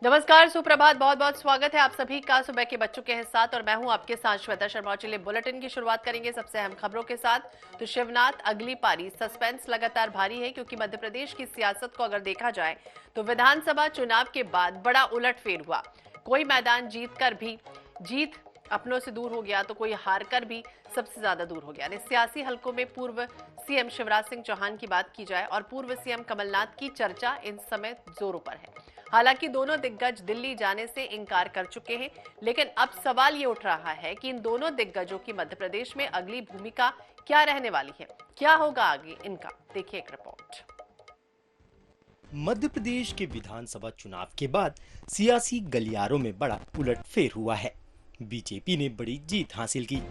नमस्कार, सुप्रभात। बहुत बहुत स्वागत है आप सभी का सुबह के बच्चों के साथ और मैं हूं आपके साथ श्वेता शर्मा। चलिए बुलेटिन की शुरुआत करेंगे सबसे अहम खबरों के साथ। तो शिवनाथ अगली पारी, सस्पेंस लगातार भारी है क्योंकि मध्य प्रदेश की सियासत को अगर देखा जाए तो विधानसभा चुनाव के बाद बड़ा उलटफेर हुआ। कोई मैदान जीत अपनों से दूर हो गया तो कोई हारकर भी सबसे ज्यादा दूर हो गया। सियासी हलकों में पूर्व सीएम शिवराज सिंह चौहान की बात की जाए और पूर्व सीएम कमलनाथ की चर्चा इन समय जोरों पर है। हालांकि दोनों दिग्गज दिल्ली जाने से इनकार कर चुके हैं, लेकिन अब सवाल ये उठ रहा है कि इन दोनों दिग्गजों की मध्य प्रदेश में अगली भूमिका क्या रहने वाली है, क्या होगा आगे इनका। देखिए एक रिपोर्ट। मध्य प्रदेश के विधानसभा चुनाव के बाद सियासी गलियारों में बड़ा उलटफेर हुआ है। बीजेपी ने बड़ी जीत हासिल की,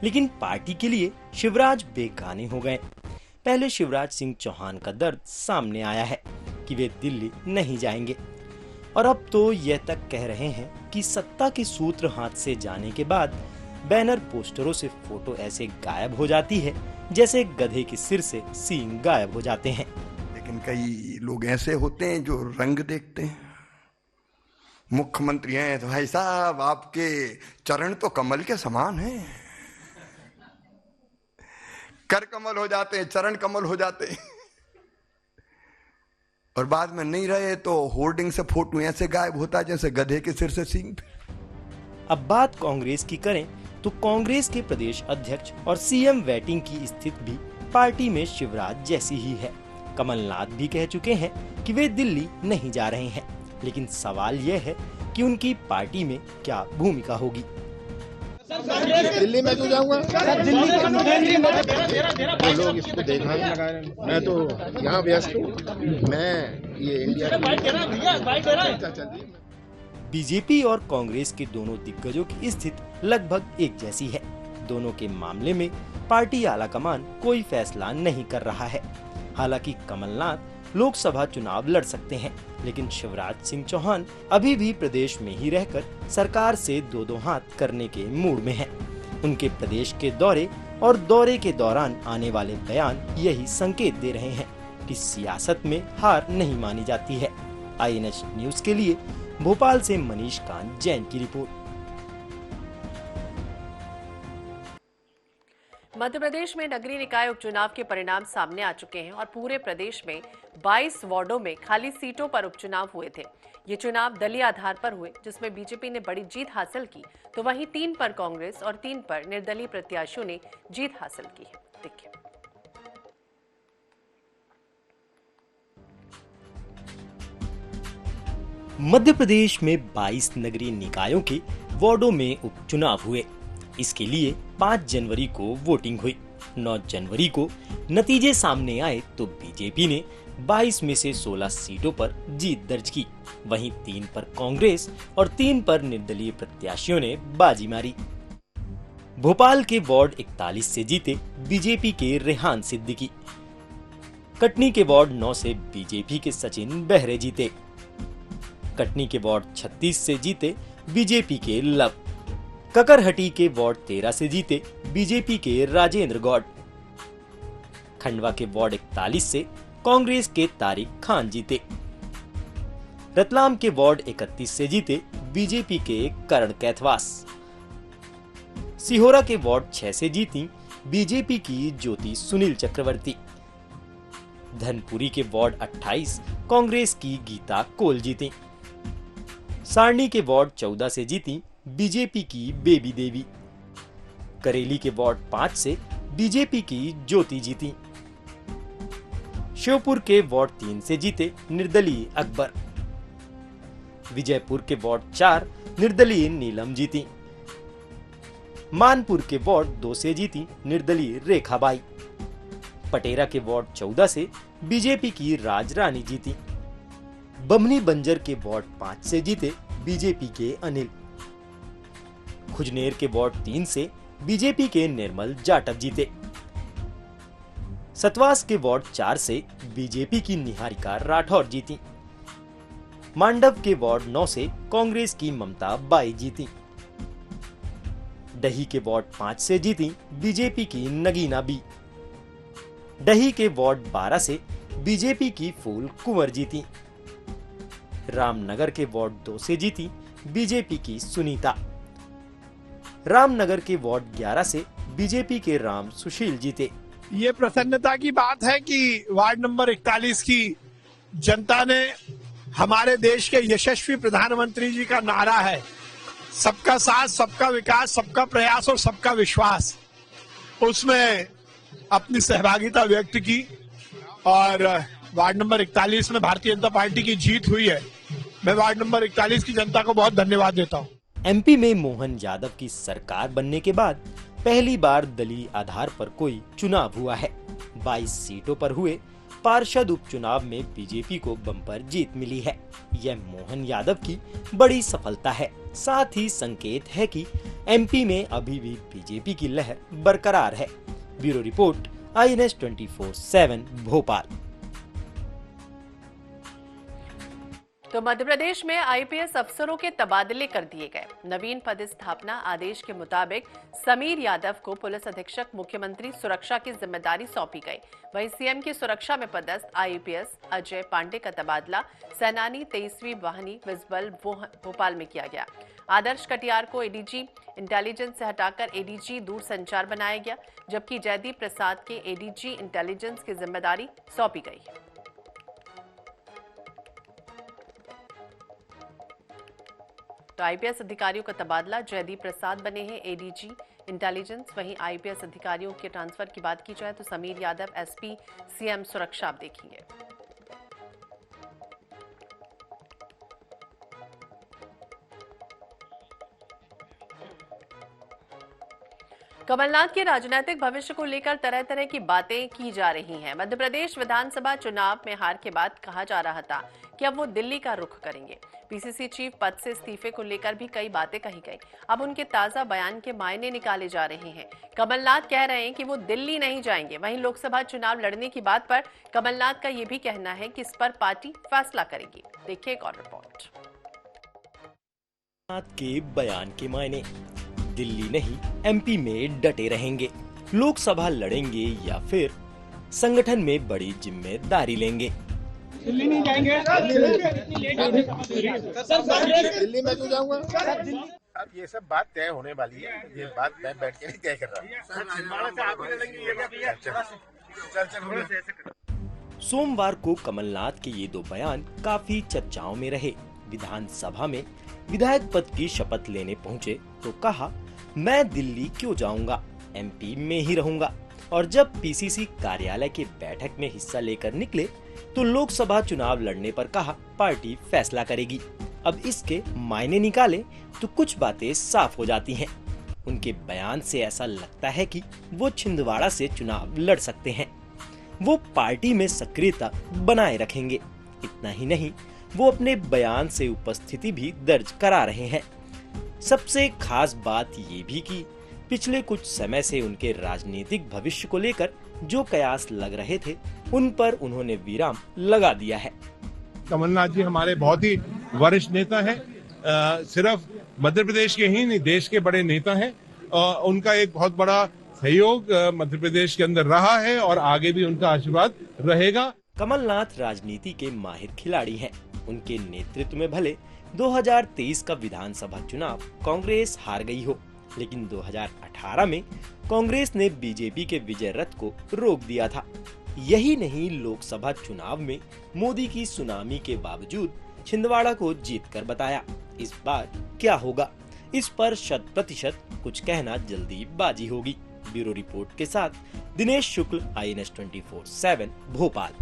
लेकिन पार्टी के लिए शिवराज बेगाने हो गए। पहले शिवराज सिंह चौहान का दर्द सामने आया है कि वे दिल्ली नहीं जाएंगे, और अब तो यह तक कह रहे हैं कि सत्ता के सूत्र हाथ से जाने के बाद बैनर पोस्टरों से फोटो ऐसे गायब हो जाती है जैसे गधे के सिर से सींग गायब हो जाते हैं। लेकिन कई लोग ऐसे होते हैं जो रंग देखते हैं। मुख्यमंत्री हैं तो भाई साहब आपके चरण तो कमल के समान हैं, कर कमल हो जाते हैं, चरण कमल हो जाते हैं, और बाद में नहीं रहे तो होर्डिंग से फोटो ऐसे गायब होता है जैसे गधे के सिर से सींग। अब बात कांग्रेस की करें तो कांग्रेस के प्रदेश अध्यक्ष और सीएम वेटिंग की स्थिति भी पार्टी में शिवराज जैसी ही है। कमलनाथ भी कह चुके हैं कि वे दिल्ली नहीं जा रहे हैं, लेकिन सवाल यह है कि उनकी पार्टी में क्या भूमिका होगी। दिल्ली में क्यों जाऊंगा? तो लोग इसको देखा मैं तो यहाँ व्यस्त हूँ। मैं ये इंडिया बीजेपी और कांग्रेस के दोनों दिग्गजों की स्थिति लगभग एक जैसी है। दोनों के मामले में पार्टी आलाकमान कोई फैसला नहीं कर रहा है। हालांकि कमलनाथ लोकसभा चुनाव लड़ सकते हैं, लेकिन शिवराज सिंह चौहान अभी भी प्रदेश में ही रहकर सरकार से दो हाथ करने के मूड में हैं। उनके प्रदेश के दौरे और दौरे के दौरान आने वाले बयान यही संकेत दे रहे हैं कि सियासत में हार नहीं मानी जाती है। आईएनएच न्यूज के लिए भोपाल से मनीष कांत जैन की रिपोर्ट। मध्य प्रदेश में नगरीय निकाय उपचुनाव के परिणाम सामने आ चुके हैं और पूरे प्रदेश में 22 वार्डों में खाली सीटों पर उपचुनाव हुए थे। ये चुनाव दलीय आधार पर हुए, जिसमें बीजेपी ने बड़ी जीत हासिल की, तो वहीं 3 पर कांग्रेस और 3 पर निर्दलीय प्रत्याशियों ने जीत हासिल की है। देखिए। मध्य प्रदेश में 22 नगरीय निकायों के वार्डों में उपचुनाव हुए। इसके लिए 5 जनवरी को वोटिंग हुई। 9 जनवरी को नतीजे सामने आए तो बीजेपी ने 22 में से 16 सीटों पर जीत दर्ज की। वहीं 3 पर कांग्रेस और 3 पर निर्दलीय प्रत्याशियों ने बाजी मारी। भोपाल के वार्ड 41 से जीते बीजेपी के रेहान सिद्दीकी। कटनी के वार्ड 9 से बीजेपी के सचिन बहरे जीते। कटनी के वार्ड 36 से जीते बीजेपी के लव। ककरहटी के वार्ड 13 से जीते बीजेपी के राजेंद्र गौड़। खंडवा के वार्ड 41 से कांग्रेस के तारिक खान जीते। रतलाम के वार्ड 31 से जीते बीजेपी के करण कैथवास। सिहोरा के वार्ड 6 से जीती बीजेपी की ज्योति सुनील चक्रवर्ती। धनपुरी के वार्ड 28 कांग्रेस की गीता कोल जीती। सारणी के वार्ड 14 से जीती बीजेपी की बेबी देवी। करेली के वार्ड 5 से बीजेपी की ज्योति जीती। श्योपुर के वार्ड 3 से जीते निर्दलीय अकबर। विजयपुर के वार्ड 4 निर्दलीय नीलम जीती। मानपुर के वार्ड 2 से जीती निर्दलीय रेखाबाई। पटेरा के वार्ड 14 से बीजेपी की राजरानी जीती। बमनी बंजर के वार्ड 5 से जीते बीजेपी के अनिल। खुजनेर के वार्ड 3 से बीजेपी के निर्मल जाटव जीते। सतवास के वार्ड 4 से बीजेपी की निहारिका राठौर जीती। मांडव के वार्ड 9 से कांग्रेस की ममता बाई जीती। डही के वार्ड 5 से जीती बीजेपी की नगीना बी। डही के वार्ड 12 से बीजेपी की फूल कुंवर जीती। रामनगर के वार्ड 2 से जीती बीजेपी की सुनीता। रामनगर के वार्ड 11 से बीजेपी के राम सुशील जीते। ये प्रसन्नता की बात है कि वार्ड नंबर 41 की जनता ने हमारे देश के यशस्वी प्रधानमंत्री जी का नारा है, सबका साथ, सबका विकास, सबका प्रयास और सबका विश्वास, उसमें अपनी सहभागिता व्यक्त की और वार्ड नंबर 41 में भारतीय जनता पार्टी की जीत हुई है। मैं वार्ड नंबर 41 की जनता को बहुत धन्यवाद देता हूँ। एमपी में मोहन यादव की सरकार बनने के बाद पहली बार दलीय आधार पर कोई चुनाव हुआ है। 22 सीटों पर हुए पार्षद उपचुनाव में बीजेपी को बम्पर जीत मिली है। यह मोहन यादव की बड़ी सफलता है। साथ ही संकेत है कि एमपी में अभी भी बीजेपी की लहर बरकरार है। Bureau report, INS 24/7 Bhopal. तो मध्य प्रदेश में आईपीएस अफसरों के तबादले कर दिए गए। नवीन पदस्थापना आदेश के मुताबिक समीर यादव को पुलिस अधीक्षक मुख्यमंत्री सुरक्षा की जिम्मेदारी सौंपी गई। वहीं सीएम की सुरक्षा में पदस्थ आईपीएस अजय पांडे का तबादला सेनानी 23वीं वाहिनी विजबल भोपाल में किया गया। आदर्श कटियार को एडीजी इंटेलिजेंस से हटाकर एडीजी दूरसंचार बनाया गया, जबकि जयदीप प्रसाद के एडीजी इंटेलिजेंस की जिम्मेदारी सौंपी गई। तो आईपीएस अधिकारियों का तबादला, जयदीप प्रसाद बने हैं एडीजी इंटेलिजेंस। वहीं आईपीएस अधिकारियों के ट्रांसफर की बात की जाए तो समीर यादव एसपी सीएम सुरक्षा आप देखेंगे। कमलनाथ के राजनीतिक भविष्य को लेकर तरह तरह की बातें की जा रही हैं। मध्य प्रदेश विधानसभा चुनाव में हार के बाद कहा जा रहा था कि अब वो दिल्ली का रुख करेंगे। पीसीसी चीफ पद से इस्तीफे को लेकर भी कई बातें कही गई। अब उनके ताजा बयान के मायने निकाले जा रहे हैं। कमलनाथ कह रहे हैं कि वो दिल्ली नहीं जाएंगे। वहीं लोकसभा चुनाव लड़ने की बात पर कमलनाथ का ये भी कहना है कि इस पर पार्टी फैसला करेगी। देखिए एक और रिपोर्ट। कमलनाथ के बयान के मायने, दिल्ली नहीं एमपी में डटे रहेंगे। लोकसभा लड़ेंगे या फिर संगठन में बड़ी जिम्मेदारी लेंगे। दिल्ली नहीं जाएंगे। दिल्ली में क्यों जाऊंगा? अब ये सब बात तय होने वाली है। ये बात मैं बैठ के नहीं तय कर रहा। सोमवार को कमलनाथ के ये दो बयान काफी चर्चाओं में रहे। विधानसभा में विधायक पद की शपथ लेने पहुंचे तो कहा, मैं दिल्ली क्यों जाऊंगा, एमपी में ही रहूंगा। और जब पीसीसी कार्यालय के बैठक में हिस्सा लेकर निकले तो लोकसभा चुनाव लड़ने पर कहा पार्टी फैसला करेगी। अब इसके मायने निकाले तो कुछ बातें साफ हो जाती हैं। उनके बयान से ऐसा लगता है कि वो छिंदवाड़ा से चुनाव लड़ सकते हैं। वो पार्टी में सक्रियता बनाए रखेंगे। इतना ही नहीं, वो अपने बयान से उपस्थिति भी दर्ज करा रहे हैं। सबसे खास बात ये भी कि पिछले कुछ समय से उनके राजनीतिक भविष्य को लेकर जो कयास लग रहे थे, उन पर उन्होंने विराम लगा दिया है। कमलनाथ जी हमारे बहुत ही वरिष्ठ नेता हैं। सिर्फ मध्य प्रदेश के ही नहीं, देश के बड़े नेता हैं। उनका एक बहुत बड़ा सहयोग मध्य प्रदेश के अंदर रहा है और आगे भी उनका आशीर्वाद रहेगा। कमलनाथ राजनीति के माहिर खिलाड़ी हैं। उनके नेतृत्व में भले 2023 का विधानसभा चुनाव कांग्रेस हार गई हो, लेकिन 2018 में कांग्रेस ने बीजेपी के विजय रथ को रोक दिया था। यही नहीं, लोकसभा चुनाव में मोदी की सुनामी के बावजूद छिंदवाड़ा को जीत कर बताया। इस बार क्या होगा, इस पर 100% कुछ कहना जल्दीबाजी होगी। ब्यूरो रिपोर्ट के साथ दिनेश शुक्ल, INS 24/7 भोपाल।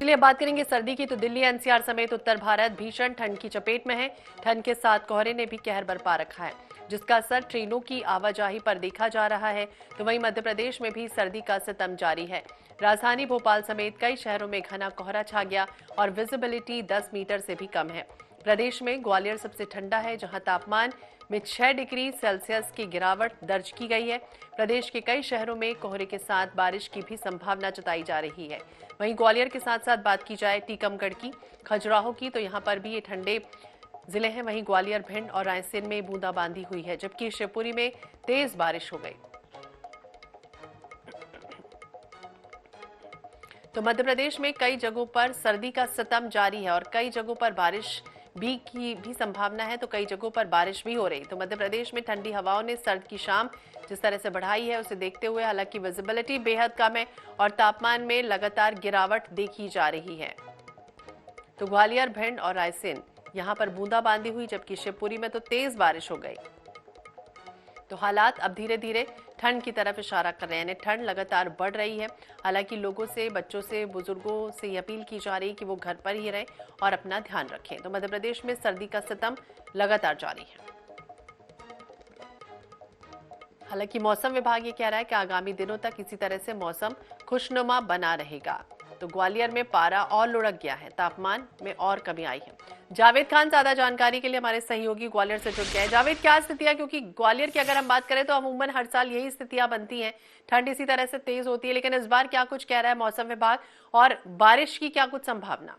चलिए बात करेंगे सर्दी की। तो दिल्ली एनसीआर समेत उत्तर भारत भीषण ठंड की चपेट में है। ठंड के साथ कोहरे ने भी कहर बरपा रखा है, जिसका असर ट्रेनों की आवाजाही पर देखा जा रहा है। तो वहीं मध्य प्रदेश में भी सर्दी का सितम जारी है। राजधानी भोपाल समेत कई शहरों में घना कोहरा छा गया और विजिबिलिटी 10 मीटर से भी कम है। प्रदेश में ग्वालियर सबसे ठंडा है, जहां तापमान में 6 डिग्री सेल्सियस की गिरावट दर्ज की गई है। प्रदेश के कई शहरों में कोहरे के साथ बारिश की भी संभावना जताई जा रही है। वहीं ग्वालियर के साथ साथ बात की जाए टीकमगढ़ की, खजुराहो की, तो यहाँ पर भी ये ठंडे जिले हैं। वहीं ग्वालियर, भिंड और रायसेन में बूंदाबांदी हुई है, जबकि शिवपुरी में तेज बारिश हो गई। तो मध्य प्रदेश में कई जगहों पर सर्दी का सितम जारी है और कई जगहों पर बारिश भीग की भी संभावना है, तो कई जगहों पर बारिश भी हो रही। तो मध्य प्रदेश में ठंडी हवाओं ने सर्द की शाम जिस तरह से बढ़ाई है उसे देखते हुए हालांकि विजिबिलिटी बेहद कम है और तापमान में लगातार गिरावट देखी जा रही है। तो ग्वालियर, भिंड और रायसेन यहां पर बूंदाबांदी हुई, जबकि शिवपुरी में तो तेज बारिश हो गई। तो हालात अब धीरे धीरे ठंड की तरफ इशारा कर रहे हैं, यानी ठंड लगातार बढ़ रही है। हालांकि लोगों से, बच्चों से, बुजुर्गों से ये अपील की जा रही है कि वो घर पर ही रहें और अपना ध्यान रखें। तो मध्य प्रदेश में सर्दी का सितम लगातार जारी है। हालांकि मौसम विभाग ये कह रहा है कि आगामी दिनों तक इसी तरह से मौसम खुशनुमा बना रहेगा। तो ग्वालियर में पारा और लुढ़क गया है, तापमान में और कमी आई है। जावेद खान ज्यादा जानकारी के लिए हमारे सहयोगी ग्वालियर से जुड़ गए हैं। जावेद, क्या स्थिति है? क्योंकि ग्वालियर की अगर हम बात करें तो अमूमन हर साल यही स्थितियां बनती हैं, ठंड इसी तरह से तेज होती है, लेकिन इस बार क्या कुछ कह रहा है मौसम विभाग और बारिश की क्या कुछ संभावना?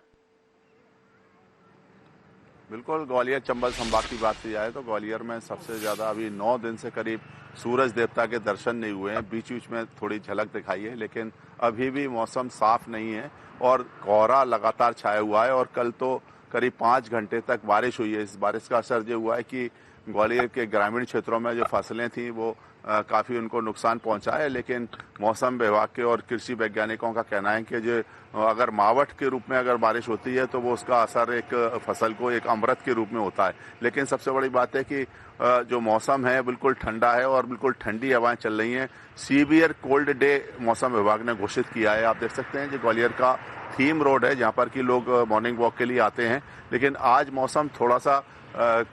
बिल्कुल, ग्वालियर चंबल संभाग की बात की जाए तो ग्वालियर में सबसे ज्यादा अभी 9 दिन से करीब सूरज देवता के दर्शन नहीं हुए हैं। बीच बीच में थोड़ी झलक दिखाई है, लेकिन अभी भी मौसम साफ नहीं है और कोहरा लगातार छाया हुआ है। और कल तो करीब 5 घंटे तक बारिश हुई है। इस बारिश का असर ये हुआ है कि ग्वालियर के ग्रामीण क्षेत्रों में जो फसलें थी वो काफ़ी उनको नुकसान पहुंचा है। लेकिन मौसम विभाग के और कृषि वैज्ञानिकों का कहना है कि जो अगर मावठ के रूप में अगर बारिश होती है तो वो उसका असर एक फसल को एक अमृत के रूप में होता है। लेकिन सबसे बड़ी बात है कि जो मौसम है बिल्कुल ठंडा है और बिल्कुल ठंडी हवाएं चल रही हैं। सीवियर कोल्ड डे मौसम विभाग ने घोषित किया है। आप देख सकते हैं जो ग्वालियर का थीम रोड है जहाँ पर कि लोग मॉर्निंग वॉक के लिए आते हैं, लेकिन आज मौसम थोड़ा सा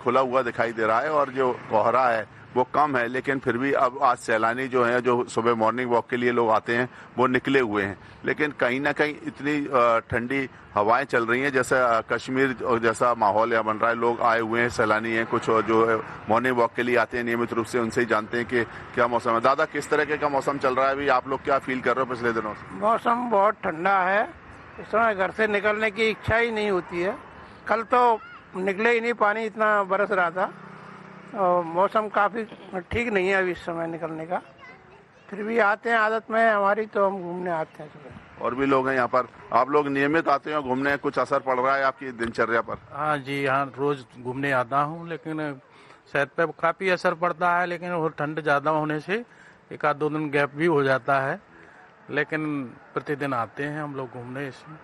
खुला हुआ दिखाई दे रहा है और जो कोहरा है वो कम है। लेकिन फिर भी अब आज सैलानी जो है, जो सुबह मॉर्निंग वॉक के लिए लोग आते हैं, वो निकले हुए हैं। लेकिन कहीं ना कहीं इतनी ठंडी हवाएं चल रही हैं जैसे कश्मीर जैसा माहौल यहाँ बन रहा है। लोग आए हुए हैं, सैलानी हैं, कुछ जो मॉर्निंग वॉक के लिए आते हैं नियमित रूप से, उनसे ही जानते हैं कि क्या मौसम है। दादा, किस तरह का मौसम चल रहा है अभी? आप लोग क्या फील कर रहे हो पिछले दिनों से? मौसम बहुत ठंडा है, इस समय घर से निकलने की इच्छा ही नहीं होती है। कल तो निकले ही नहीं, पानी इतना बरस रहा था और मौसम काफ़ी ठीक नहीं है अभी इस समय निकलने का। फिर भी आते हैं, आदत में हमारी, तो हम घूमने आते हैं सुबह। और भी लोग हैं यहाँ पर? आप लोग नियमित आते हैं घूमने, कुछ असर पड़ रहा है आपकी दिनचर्या पर? हाँ जी, यहाँ रोज घूमने आता हूँ, लेकिन सेहत पे काफ़ी असर पड़ता है। लेकिन वो ठंड ज़्यादा होने से 1-2 दिन गैप भी हो जाता है, लेकिन प्रतिदिन आते हैं हम लोग घूमने। इसमें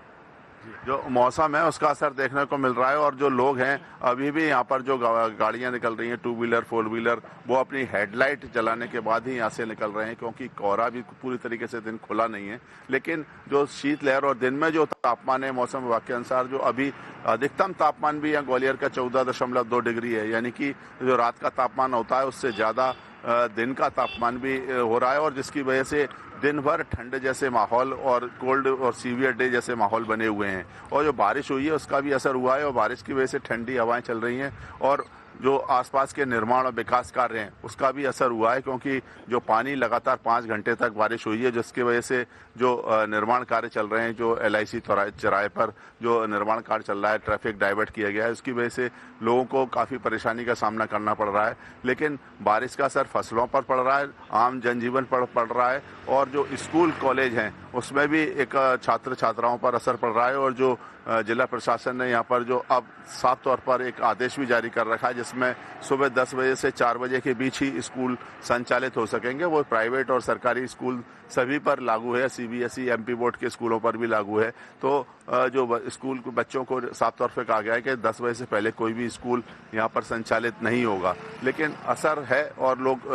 जो मौसम है उसका असर देखने को मिल रहा है। और जो लोग हैं अभी भी यहाँ पर जो गाड़ियाँ निकल रही हैं, 2 व्हीलर 4 व्हीलर, वो अपनी हेडलाइट जलाने के बाद ही यहाँ से निकल रहे हैं, क्योंकि कोहरा भी पूरी तरीके से दिन खुला नहीं है। लेकिन जो शीतलहर और दिन में जो तापमान है मौसम विभाग के अनुसार, जो अभी अधिकतम तापमान भी यहाँ ग्वालियर का 14.2 डिग्री है, यानी कि जो रात का तापमान होता है उससे ज़्यादा दिन का तापमान भी हो रहा है। और जिसकी वजह से दिन भर ठंड जैसे माहौल और कोल्ड और सीवियर डे जैसे माहौल बने हुए हैं। और जो बारिश हुई है उसका भी असर हुआ है और बारिश की वजह से ठंडी हवाएं चल रही हैं और जो आसपास के निर्माण और विकास कार्य हैं उसका भी असर हुआ है, क्योंकि जो पानी लगातार 5 घंटे तक बारिश हुई है, जिसकी वजह से जो निर्माण कार्य चल रहे हैं, जो LIC चौराहे पर जो निर्माण कार्य चल रहा है, ट्रैफिक डाइवर्ट किया गया है, उसकी वजह से लोगों को काफ़ी परेशानी का सामना करना पड़ रहा है। लेकिन बारिश का असर फसलों पर पड़ रहा है, आम जनजीवन पर पड़ रहा है और जो स्कूल कॉलेज हैं उसमें भी एक छात्र छात्राओं पर असर पड़ रहा है। और जो जिला प्रशासन ने यहाँ पर जो अब साफ तौर पर एक आदेश भी जारी कर रखा है, जिसमें सुबह 10 बजे से 4 बजे के बीच ही स्कूल संचालित हो सकेंगे। वो प्राइवेट और सरकारी स्कूल सभी पर लागू है, CBSE MP बोर्ड के स्कूलों पर भी लागू है। तो जो स्कूल के बच्चों को साफ तौर पर कहा गया है कि 10 बजे से पहले कोई भी स्कूल यहाँ पर संचालित नहीं होगा। लेकिन असर है और लोग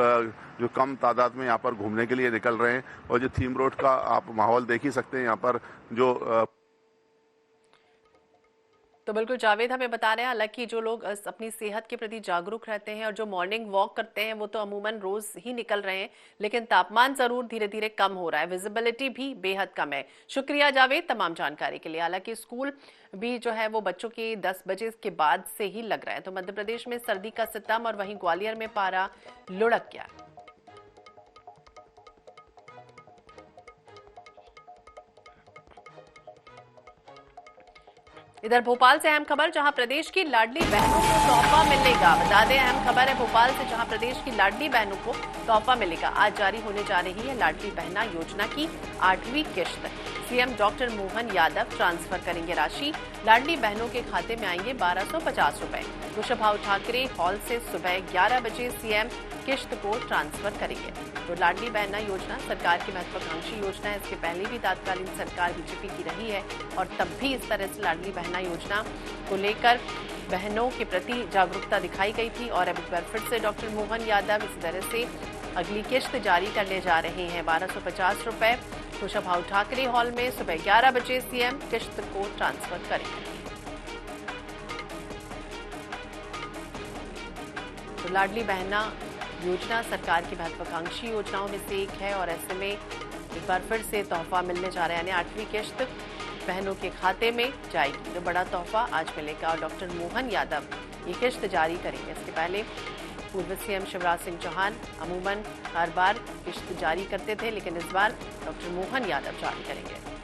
जो कम तादाद में यहाँ पर घूमने के लिए निकल रहे हैं। और जो थीम रोड का आप माहौल देख ही सकते हैं यहाँ पर जो तो बिल्कुल जावेद हमें बता रहे हैं, हालांकि जो लोग अपनी सेहत के प्रति जागरूक रहते हैं और जो मॉर्निंग वॉक करते हैं वो तो अमूमन रोज ही निकल रहे हैं, लेकिन तापमान जरूर धीरे धीरे कम हो रहा है, विजिबिलिटी भी बेहद कम है। शुक्रिया जावेद तमाम जानकारी के लिए। हालांकि स्कूल भी जो है वो बच्चों के 10 बजे के बाद से ही लग रहा है। तो मध्य प्रदेश में सर्दी का सितम और वहीं ग्वालियर में पारा लुढ़क गया। इधर भोपाल से अहम खबर, जहां प्रदेश की लाडली बहनों को तोहफा मिलेगा। बता दें अहम खबर है भोपाल से, जहां प्रदेश की लाडली बहनों को तोहफा मिलेगा। आज जारी होने जा रही है लाडली बहना योजना की 8वीं किश्त। CM doctor Mohan Yadav transfer करेंगे राशि। लाडली बहनों के खाते में आएंगे 1250 रुपए। कुशाभाऊ ठाकरे हॉल से सुबह 11 बजे सीएम किश्त को ट्रांसफर करेंगे। तो लाडली बहना योजना सरकार की महत्वाकांक्षी योजना है। इसके पहले भी तत्कालीन सरकार बीजेपी की रही है और तब भी इस तरह से लाडली बहना योजना को लेकर बहनों के प्रति जागरूकता दिखाई गई थी। और अब एक बार फिर से डॉक्टर मोहन यादव इस तरह से अगली किश्त जारी करने जा रहे हैं। 1250 रुपए कुशाभाऊ ठाकरे हॉल में सुबह 11 बजे सीएम किश्त को ट्रांसफर करेंगे। तो लाडली बहना योजना सरकार की महत्वाकांक्षी योजनाओं में से एक है और ऐसे में एक बार फिर से तोहफा मिलने जा रहा है, यानी 8वीं किश्त बहनों के खाते में जाएगी। तो बड़ा तोहफा आज मिलेगा और डॉक्टर मोहन यादव ये किश्त जारी करेंगे। इसके पहले पूर्व सीएम शिवराज सिंह चौहान अमूमन हर बार किश्त जारी करते थे, लेकिन इस बार डॉक्टर मोहन यादव जारी करेंगे।